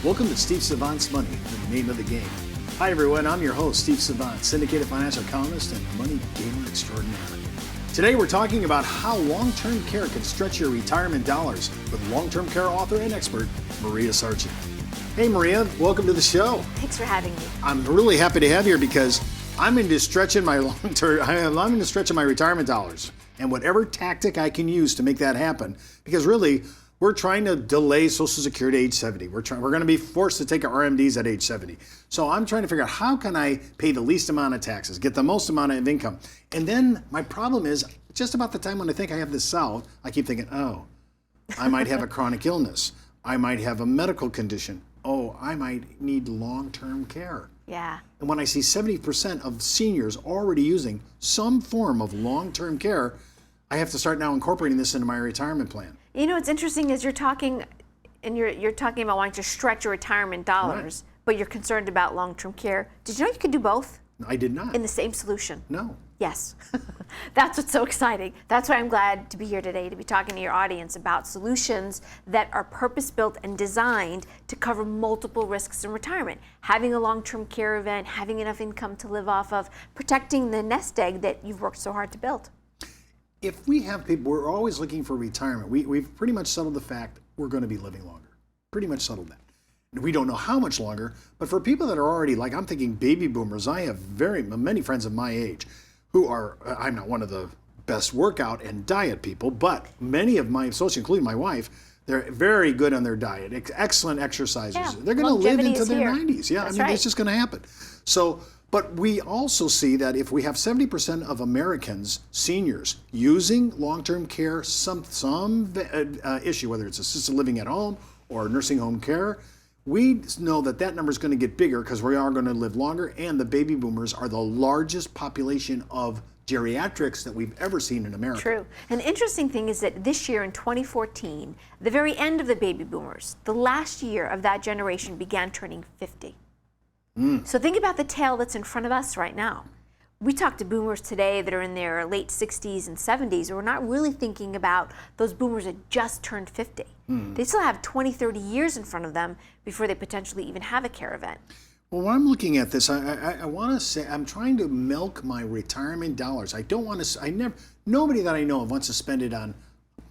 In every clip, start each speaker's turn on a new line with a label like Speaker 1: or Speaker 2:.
Speaker 1: Welcome to Steve Savant's Money, the name of the game. Hi everyone, I'm your host, Steve Savant, syndicated financial columnist and money gamer extraordinaire. Today we're talking about how long-term care can stretch your retirement dollars with long-term care author and expert, Maria Sargent. Hey Maria, welcome to the show.
Speaker 2: Thanks for having me.
Speaker 1: I'm really happy to have you here because I'm into stretching my I'm into stretching my retirement dollars and whatever tactic I can use to make that happen. Because really, we're trying to delay Social Security age 70. We're going to be forced to take our RMDs at age 70. So I'm trying to figure out how can I pay the least amount of taxes, get the most amount of income. And then my problem is just about the time when I think I have this solved, I keep thinking, oh, I might have a chronic illness. I might have a medical condition. Oh, I might need long-term care.
Speaker 2: Yeah.
Speaker 1: And when I see 70% of seniors already using some form of long-term care, I have to start now incorporating this into my retirement plan.
Speaker 2: You know, what's interesting is you're talking about wanting to stretch your retirement dollars, right, but you're concerned about long-term care. Did you know you could do both?
Speaker 1: I did not.
Speaker 2: In the same solution?
Speaker 1: No.
Speaker 2: Yes. That's what's so exciting. That's why I'm glad to be here today to be talking to your audience about solutions that are purpose-built and designed to cover multiple risks in retirement. Having a long-term care event, having enough income to live off of, protecting the nest egg that you've worked so hard to build.
Speaker 1: If we have people, we're always looking for retirement. We've pretty much settled the fact we're going to be living longer. Pretty much settled that. We don't know how much longer, but for people that are already, like I'm thinking baby boomers, I have many friends of my age who are, I'm not one of the best workout and diet people, but many of my associates, including my wife, they're very good on their diet, excellent exercisers.
Speaker 2: Yeah,
Speaker 1: they're going to live into their
Speaker 2: here.
Speaker 1: 90s. Yeah,
Speaker 2: That's
Speaker 1: I mean,
Speaker 2: right.
Speaker 1: it's just going to happen. So, but we also see that if we have 70% of Americans, seniors, using long-term care, some issue, whether it's assisted living at home or nursing home care, we know that that number is going to get bigger because we are going to live longer, and the baby boomers are the largest population of geriatrics that we've ever seen in America.
Speaker 2: True. And the interesting thing is that this year in 2014, the very end of the baby boomers, the last year of that generation began turning 50. So think about the tail that's in front of us right now. We talk to boomers today that are in their late 60s and 70s, and we're not really thinking about those boomers that just turned 50. They still have 20, 30 years in front of them before they potentially even have a care event.
Speaker 1: Well, when I'm looking at this, I want to say I'm trying to milk my retirement dollars. I don't want to, nobody that I know of wants to spend it on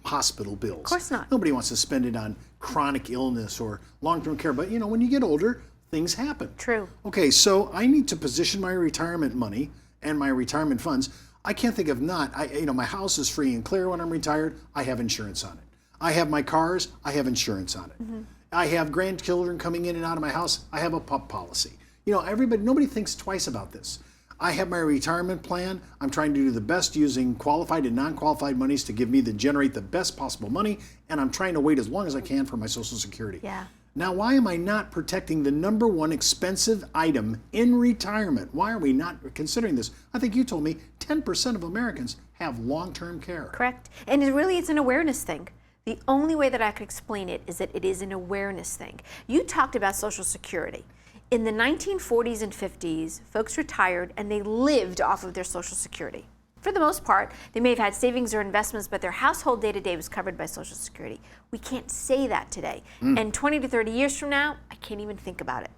Speaker 1: hospital bills.
Speaker 2: Of course not.
Speaker 1: Nobody wants to spend it on chronic illness or long-term care, but when you get older, things happen.
Speaker 2: True.
Speaker 1: Okay, so I need to position my retirement money and my retirement funds. I can't think of not. My house is free and clear when I'm retired. I have insurance on it. I have my cars. I have insurance on it. I have grandchildren coming in and out of my house. I have a pup policy. Nobody thinks twice about this. I have my retirement plan. I'm trying to do the best using qualified and non-qualified monies to generate the best possible money, and I'm trying to wait as long as I can for my Social Security.
Speaker 2: Yeah.
Speaker 1: Now, why am I not protecting the number one expensive item in retirement? Why are we not considering this? I think you told me 10% of Americans have long-term care.
Speaker 2: Correct. And it's an awareness thing. The only way that I could explain it is that it is an awareness thing. You talked about Social Security. In the 1940s and 50s, folks retired and they lived off of their Social Security. For the most part, they may have had savings or investments, but their household day-to-day was covered by Social Security. We can't say that today. And 20 to 30 years from now, I can't even think about it.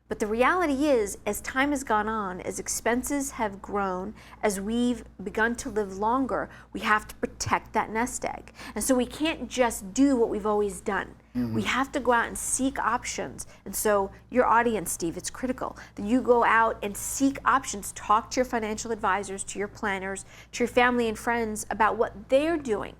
Speaker 2: But the reality is, as time has gone on, as expenses have grown, as we've begun to live longer, we have to protect that nest egg. And so we can't just do what we've always done. We have to go out and seek options. And so your audience, Steve, it's critical that you go out and seek options. Talk to your financial advisors, to your planners, to your family and friends about what they're doing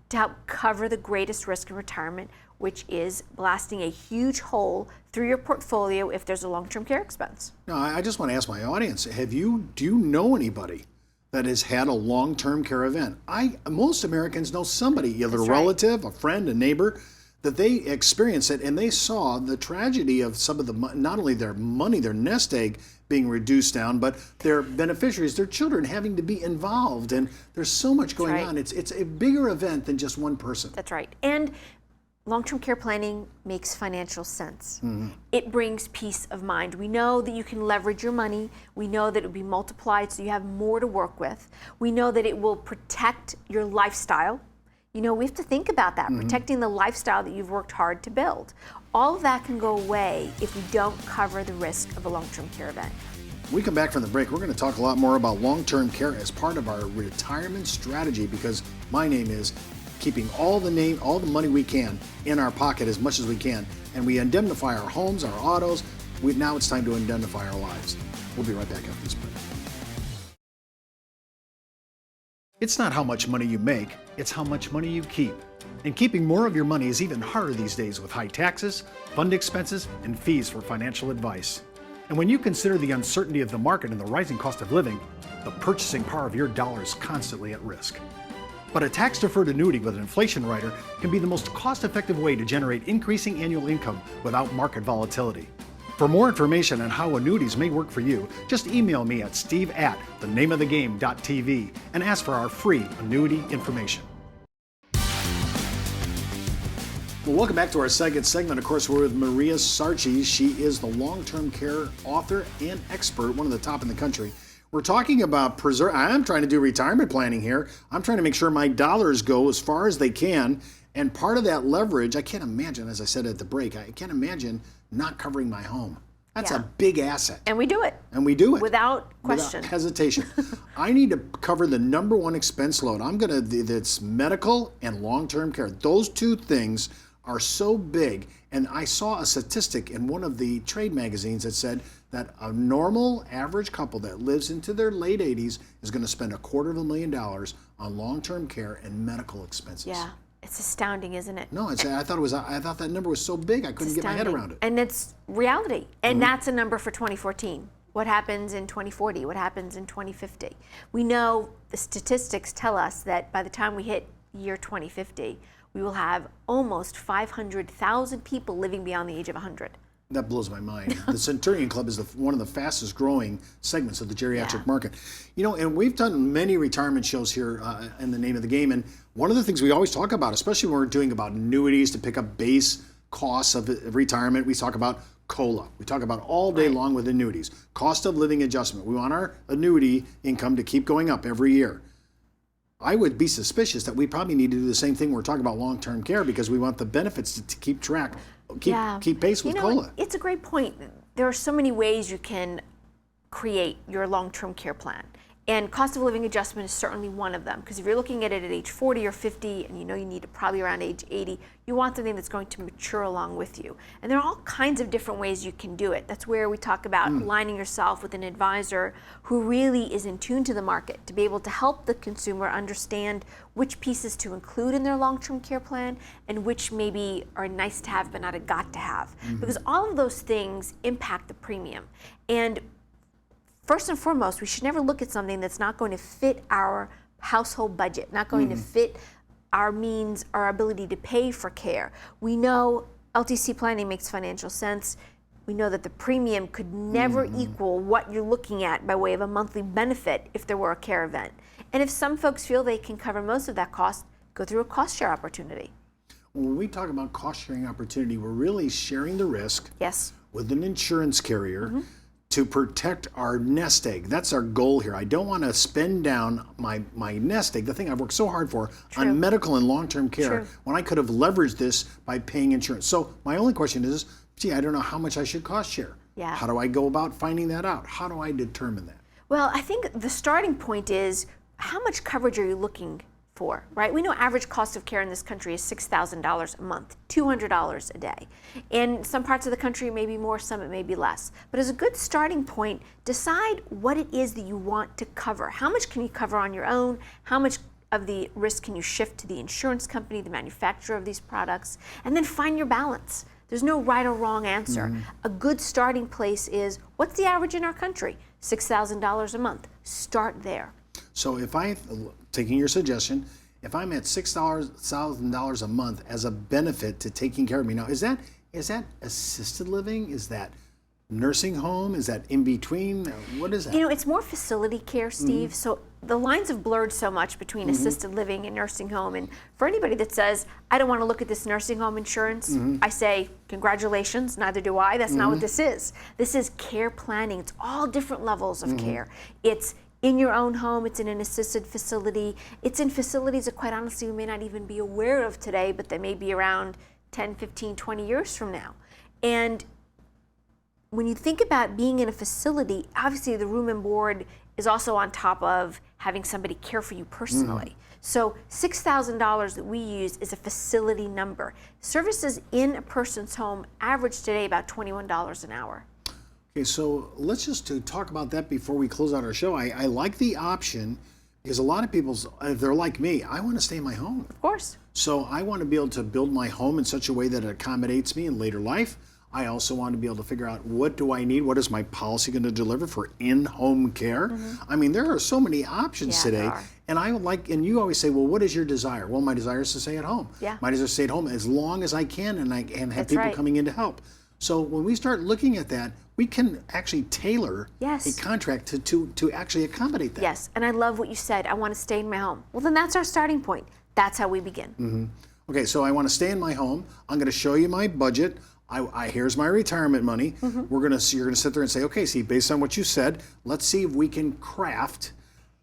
Speaker 2: to help cover the greatest risk in retirement, which is blasting a huge hole through your portfolio if there's a long-term care expense.
Speaker 1: Now, I just want to ask my audience, do you know anybody that has had a long-term care event? Most Americans know somebody, either a relative, a friend, a neighbor, that they experienced it and they saw the tragedy of some of the, not only their money, their nest egg being reduced down, but their beneficiaries, their children having to be involved. And there's so much going on. It's a bigger event than just one person.
Speaker 2: That's right. And long-term care planning makes financial sense. It brings peace of mind. We know that you can leverage your money. We know that it will be multiplied so you have more to work with. We know that it will protect your lifestyle. You know, we have to think about that, protecting the lifestyle that you've worked hard to build. All of that can go away if we don't cover the risk of a long-term care event.
Speaker 1: When we come back from the break, we're going to talk a lot more about long-term care as part of our retirement strategy, because my name is keeping all the money we can in our pocket as much as we can, and we indemnify our homes, our autos. Now it's time to indemnify our lives. We'll be right back after this break. It's not how much money you make, it's how much money you keep. And keeping more of your money is even harder these days with high taxes, fund expenses, and fees for financial advice. And when you consider the uncertainty of the market and the rising cost of living, the purchasing power of your dollar is constantly at risk. But a tax-deferred annuity with an inflation rider can be the most cost-effective way to generate increasing annual income without market volatility. For more information on how annuities may work for you, just email me at steve@thenameofthegame.tv and ask for our free annuity information. Well, welcome back to our second segment. Of course, we're with Maria Sarchi. She is the long-term care author and expert, one of the top in the country. We're talking about I'm trying to do retirement planning here. I'm trying to make sure my dollars go as far as they can. And part of that leverage, I can't imagine, as I said at the break, I can't imagine not covering my home. That's a big asset.
Speaker 2: And we do it.
Speaker 1: And we do it.
Speaker 2: Without question.
Speaker 1: Without hesitation. I need to cover the number one expense load. That's medical and long-term care. Those two things are so big. And I saw a statistic in one of the trade magazines that said that a normal average couple that lives into their late 80s is going to spend $250,000 on long-term care and medical expenses.
Speaker 2: Yeah. It's astounding, isn't it?
Speaker 1: No, I thought that number was so big I couldn't get my head around it.
Speaker 2: And it's reality. And that's a number for 2014. What happens in 2040? What happens in 2050? We know the statistics tell us that by the time we hit year 2050, we will have almost 500,000 people living beyond the age of 100.
Speaker 1: That blows my mind. The Centurion Club is one of the fastest growing segments of the geriatric market. You know, and we've done many retirement shows here in the name of the game. And one of the things we always talk about, especially when we're doing about annuities to pick up base costs of retirement, we talk about COLA. We talk about all day long with annuities. Cost of living adjustment. We want our annuity income to keep going up every year. I would be suspicious that we probably need to do the same thing when we're talking about long-term care, because we want the benefits to keep track, keep pace with COLA.
Speaker 2: It's a great point. There are so many ways you can create your long-term care plan. And cost of living adjustment is certainly one of them, because if you're looking at it at age 40 or 50 and you know you need it probably around age 80, you want something that's going to mature along with you. And there are all kinds of different ways you can do it. That's where we talk about aligning yourself with an advisor who really is in tune to the market to be able to help the consumer understand which pieces to include in their long-term care plan and which maybe are nice to have but not a got to have. Because all of those things impact the premium. And first and foremost, we should never look at something that's not going to fit our household budget, not going to fit our means, our ability to pay for care. We know LTC planning makes financial sense. We know that the premium could never equal what you're looking at by way of a monthly benefit if there were a care event. And if some folks feel they can cover most of that cost, go through a cost share opportunity.
Speaker 1: When we talk about cost sharing opportunity, we're really sharing the risk with an insurance carrier to protect our nest egg. That's our goal here. I don't want to spend down my nest egg, the thing I've worked so hard for, on medical and long-term care when I could have leveraged this by paying insurance. So my only question is, gee, I don't know how much I should cost share. How do I go about finding that out? How do I determine that?
Speaker 2: Well, I think the starting point is, how much coverage are you looking for, right? We know average cost of care in this country is $6,000 a month, $200 a day. In some parts of the country, it may be more, some it may be less. But as a good starting point, decide what it is that you want to cover. How much can you cover on your own? How much of the risk can you shift to the insurance company, the manufacturer of these products? And then find your balance. There's no right or wrong answer. A good starting place is, what's the average in our country? $6,000 a month. Start there.
Speaker 1: So if taking your suggestion, if I'm at $6,000 a month as a benefit to taking care of me, now is that assisted living? Is that nursing home? Is that in between? What is that?
Speaker 2: You know, it's more facility care, Steve. So the lines have blurred so much between assisted living and nursing home. And for anybody that says, I don't want to look at this nursing home insurance, I say, congratulations, neither do I. That's not what this is. This is care planning. It's all different levels of care. It's in your own home, it's in an assisted facility, it's in facilities that quite honestly we may not even be aware of today, but they may be around 10, 15, 20 years from now. And when you think about being in a facility, obviously the room and board is also on top of having somebody care for you personally. So $6,000 that we use is a facility number. Services in a person's home average today about $21 an hour.
Speaker 1: Okay, so let's just talk about that before we close out our show. I like the option because a lot of people, if they're like me, I want to stay in my home.
Speaker 2: Of course.
Speaker 1: So I want to be able to build my home in such a way that it accommodates me in later life. I also want to be able to figure out what do I need, what is my policy going to deliver for in-home care. I mean, there are so many options today. And I would like, and you always say, well, what is your desire? Well, my desire is to stay at home. My desire is to stay at home as long as I can and have people coming in to help. So when we start looking at that, we can actually tailor a contract to actually accommodate that.
Speaker 2: Yes, and I love what you said. I want to stay in my home. Well, then that's our starting point. That's how we begin.
Speaker 1: Okay, so I want to stay in my home. I'm going to show you my budget. Here's my retirement money. You're going to sit there and say, okay, see, based on what you said, let's see if we can craft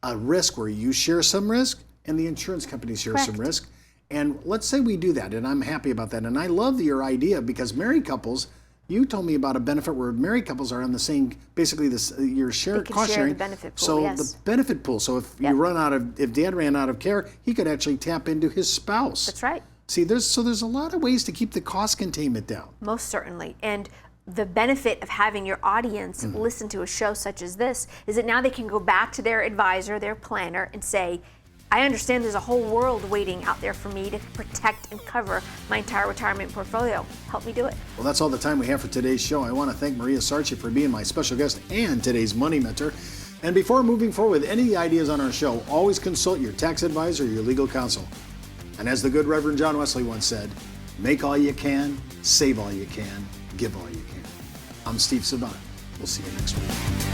Speaker 1: a risk where you share some risk and the insurance company shares some risk. And let's say we do that, and I'm happy about that. And I love your idea because married couples, you told me about a benefit where married couples are on the same, basically your shared cost sharing.
Speaker 2: The benefit pool,
Speaker 1: so the benefit pool. So if if Dad ran out of care, he could actually tap into his spouse.
Speaker 2: That's right.
Speaker 1: See, there's a lot of ways to keep the cost containment down.
Speaker 2: Most certainly. And the benefit of having your audience listen to a show such as this is that now they can go back to their advisor, their planner, and say, I understand there's a whole world waiting out there for me to protect and cover my entire retirement portfolio. Help me do it.
Speaker 1: Well, that's all the time we have for today's show. I want to thank Maria Sarchi for being my special guest and today's money mentor. And before moving forward with any ideas on our show, always consult your tax advisor or your legal counsel. And as the good Reverend John Wesley once said, make all you can, save all you can, give all you can. I'm Steve Savant. We'll see you next week.